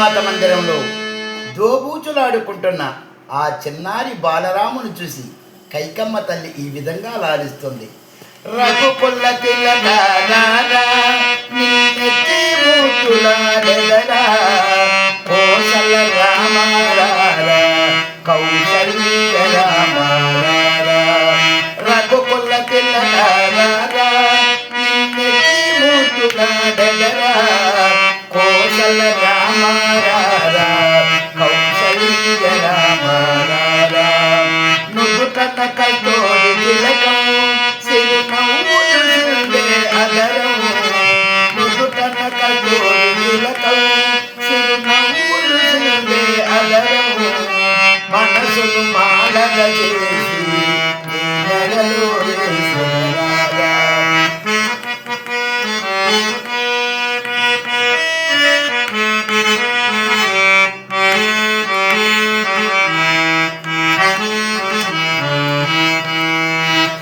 కాళీమాత మందిరంలో దోబూచులాడుకుంటున్న ఆ చిన్నారి బాలరామును చూసి కైకమ్మ తల్లి ఈ విధంగా లాలిస్తుంది. రఘుకుల తిలకారా నిన్నెత్తి మూతులాడెదరా కోసల రామారా కౌశల్య రామారా రఘుకుల తిలకారా నిన్నెత్తి మూతులాడెదరా కోసల రామారా కౌశల్య రామారా నుదుటన కైతోడి తిలకం సిరునవ్వులుండే అదరం నుదుటన కైతోడి తిలకం సిరునవ్వులుండే అదరం మనసును మాలగ చేసి నెలలో వేసురాగా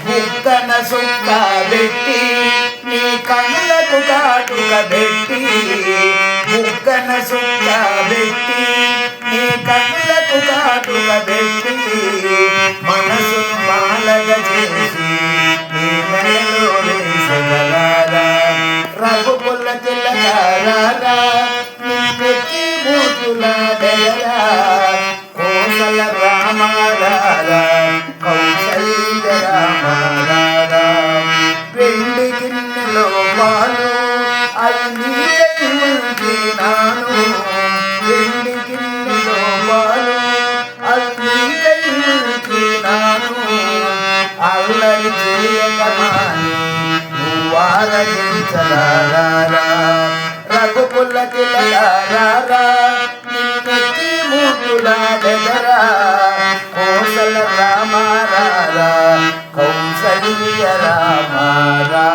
బుక్కన సుక్క పెట్టి నీ కనులకు కాటుక పెట్టి బుక్కన సుక్క పెట్టి నీ కనులకు కాటుక పెట్టి మనసును మాలగ చేసి నీ మెడలో వేసగలారా రఘుకుల తిలకారా నిన్నెత్తి మూతులాడెదరా కోసల రామారా కౌశల్య రామారా వెండి గిన్నెలో పాలు అవి నీకై ఉంచినాను వెండి గిన్నెలో పాలు అవి నీకై ఉంచినాను అల్లరి చేయకమాని నువ్వారగించలారా రఘుకుల తిలకారా నిన్నెత్తి మూతులాడెదరా కోసల రామారా కౌశల్య రామారా